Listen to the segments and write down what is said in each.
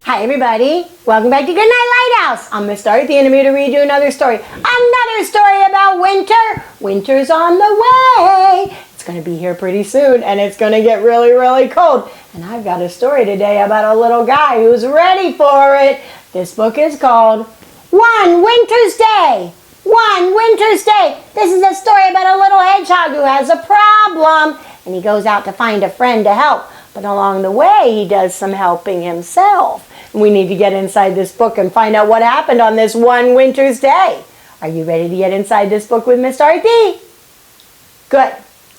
Hi everybody, welcome back to Goodnight Lighthouse. I'm Miss Dorothy and I'm here to read you another story. Another story about winter. Winter's on the way. It's going to be here pretty soon and it's going to get really, really cold. And I've got a story today about a little guy who's ready for it. This book is called One Winter's Day. One Winter's Day. This is a story about a little hedgehog who has a problem and he goes out to find a friend to help. But along the way, he does some helping himself. We need to get inside this book and find out what happened on this one winter's day. Are you ready to get inside this book with Miss Dorothy? Good.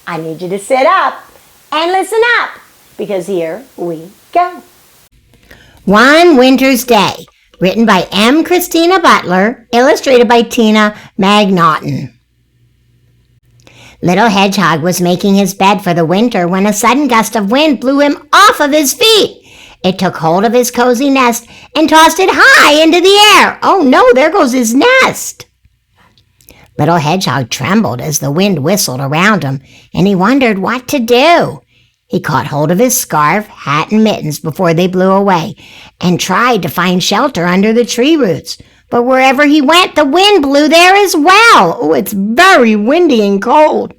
I need you to sit up and listen up, because here we go. One Winter's Day, written by Christina Butler, illustrated by Tina Magnotten. Little Hedgehog was making his bed for the winter when a sudden gust of wind blew him off of his feet. It took hold of his cozy nest and tossed it high into the air. Oh no, there goes his nest. Little Hedgehog trembled as the wind whistled around him, and he wondered what to do. He caught hold of his scarf, hat, and mittens before they blew away, and tried to find shelter under the tree roots. But wherever he went, the wind blew there as well. Oh, it's very windy and cold.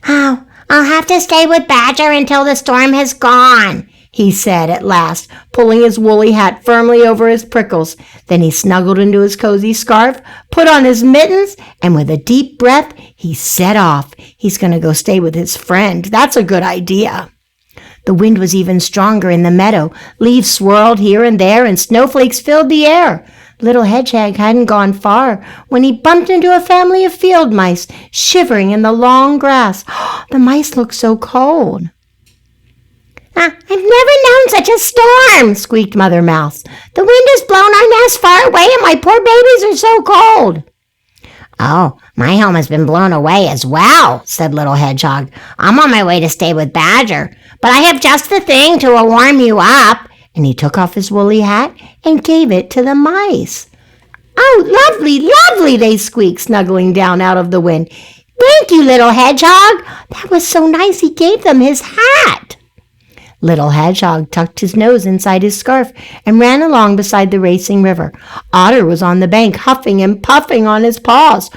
Oh, I'll have to stay with Badger until the storm has gone, he said at last, pulling his woolly hat firmly over his prickles. Then he snuggled into his cozy scarf, put on his mittens, and with a deep breath, he set off. He's going to go stay with his friend. That's a good idea. The wind was even stronger in the meadow. Leaves swirled here and there, and snowflakes filled the air. Little Hedgehog hadn't gone far when he bumped into a family of field mice shivering in the long grass. The mice looked so cold. I've never known such a storm, squeaked Mother Mouse. The wind has blown our nest far away and my poor babies are so cold. Oh, my home has been blown away as well, said Little Hedgehog. I'm on my way to stay with Badger, but I have just the thing to warm you up. And he took off his woolly hat and gave it to the mice. Oh, lovely, lovely, they squeaked, snuggling down out of the wind. Thank you, Little Hedgehog. That was so nice he gave them his hat. Little Hedgehog tucked his nose inside his scarf and ran along beside the racing river. Otter was on the bank, huffing and puffing on his paws.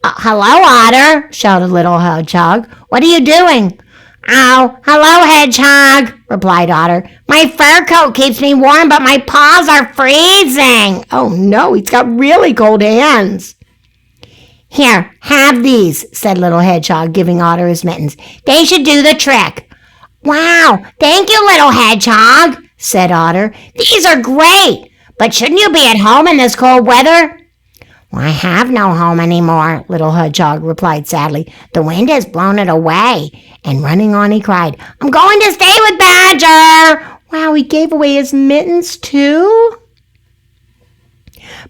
Hello, Otter, shouted Little Hedgehog. What are you doing? Oh, hello, Hedgehog, replied Otter. My fur coat keeps me warm, but my paws are freezing. Oh, no, he's got really cold hands. Here, have these, said Little Hedgehog, giving Otter his mittens. They should do the trick. Wow, thank you, Little Hedgehog, said Otter. These are great, but shouldn't you be at home in this cold weather? I have no home anymore, Little Hedgehog replied sadly. The wind has blown it away. And running on, he cried, I'm going to stay with Badger. Wow, he gave away his mittens too?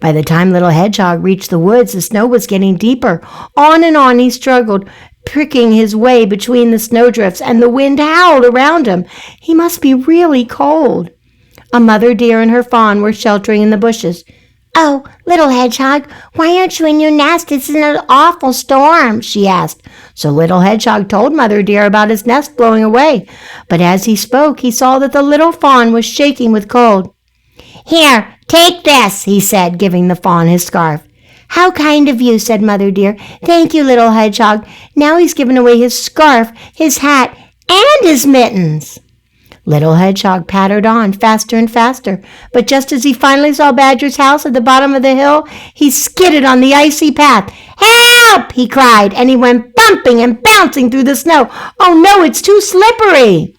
By the time Little Hedgehog reached the woods, the snow was getting deeper. On and on he struggled, pricking his way between the snowdrifts, and the wind howled around him. He must be really cold. A mother deer and her fawn were sheltering in the bushes. Oh, Little Hedgehog, why aren't you in your nest? It's an awful storm, she asked. So Little Hedgehog told Mother Deer about his nest blowing away. But as he spoke, he saw that the little fawn was shaking with cold. Here, take this, he said, giving the fawn his scarf. How kind of you, said Mother Deer. Thank you, Little Hedgehog. Now he's given away his scarf, his hat, and his mittens. Little Hedgehog pattered on faster and faster, but just as he finally saw Badger's house at the bottom of the hill, he skidded on the icy path. Help! He cried, and he went bumping and bouncing through the snow. Oh no, it's too slippery!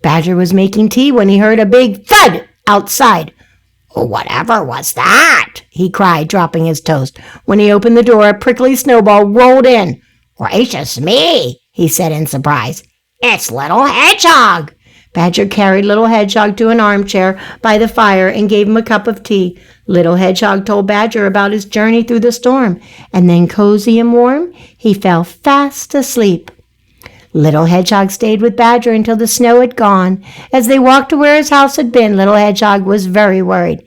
Badger was making tea when he heard a big thud outside. Oh, whatever was that? He cried, dropping his toast. When he opened the door, a prickly snowball rolled in. Gracious me, he said in surprise. It's Little Hedgehog! Badger carried Little Hedgehog to an armchair by the fire and gave him a cup of tea. Little Hedgehog told Badger about his journey through the storm, and then, cozy and warm, he fell fast asleep. Little Hedgehog stayed with Badger until the snow had gone. As they walked to where his house had been, Little Hedgehog was very worried.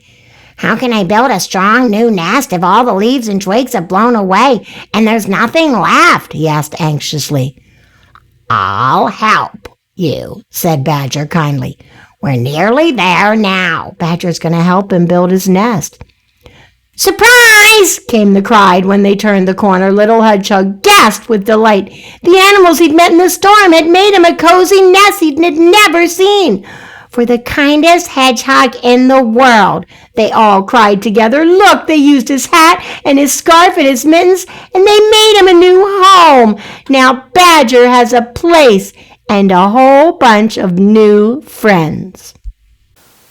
How can I build a strong new nest if all the leaves and twigs have blown away and there's nothing left? He asked anxiously. I'll help you, said Badger kindly. We're nearly there now. Badger's going to help him build his nest. Surprise! Came the cry when they turned the corner. Little Hedgehog gasped with delight. The animals he'd met in the storm had made him a cozy nest he'd never seen. For the kindest hedgehog in the world, they all cried together. Look, they used his hat and his scarf and his mittens, and they made him a new home. Now Badger has a place and a whole bunch of new friends.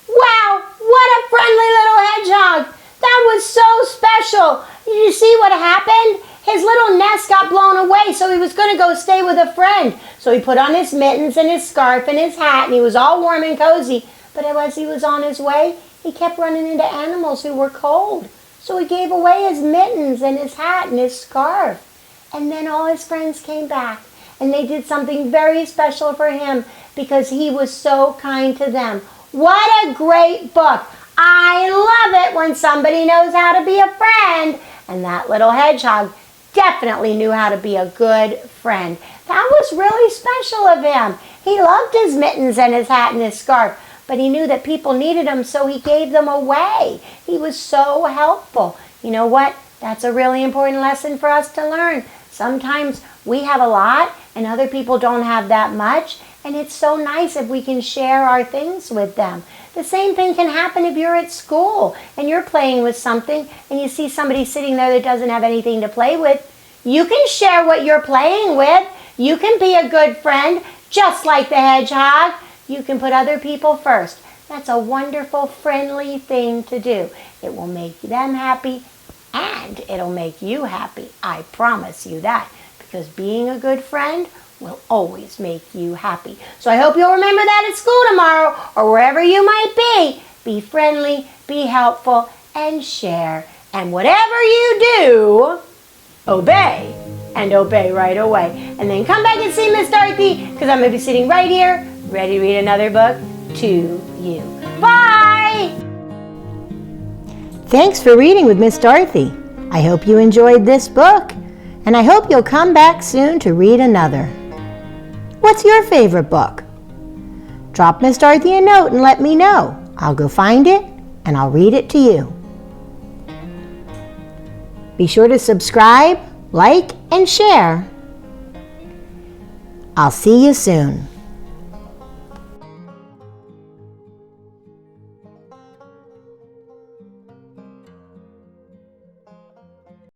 Wow, what a friendly little hedgehog! That was so special. Did you see what happened? His little nest got blown away, so he was going to go stay with a friend. So he put on his mittens and his scarf and his hat, and he was all warm and cozy. But as he was on his way, he kept running into animals who were cold. So he gave away his mittens and his hat and his scarf. And then all his friends came back, and they did something very special for him because he was so kind to them. What a great book. I love it when somebody knows how to be a friend. And that little hedgehog definitely knew how to be a good friend. That was really special of him. He loved his mittens and his hat and his scarf, but he knew that people needed them, so he gave them away. He was so helpful. You know what? That's a really important lesson for us to learn. Sometimes we have a lot and other people don't have that much, and it's so nice if we can share our things with them. The same thing can happen if you're at school and you're playing with something and you see somebody sitting there that doesn't have anything to play with. You can share what you're playing with. You can be a good friend, just like the hedgehog. You can put other people first. That's a wonderful, friendly thing to do. It will make them happy and it'll make you happy. I promise you that, because being a good friend will always make you happy. So I hope you'll remember that at school tomorrow or wherever you might be. Be friendly, be helpful, and share. And whatever you do, obey, and obey right away. And then come back and see Miss Dorothy, because I'm going to be sitting right here, ready to read another book to you. Bye! Thanks for reading with Miss Dorothy. I hope you enjoyed this book, and I hope you'll come back soon to read another. What's your favorite book? Drop Miss Dorothy a note and let me know. I'll go find it and I'll read it to you. Be sure to subscribe, like, and share. I'll see you soon.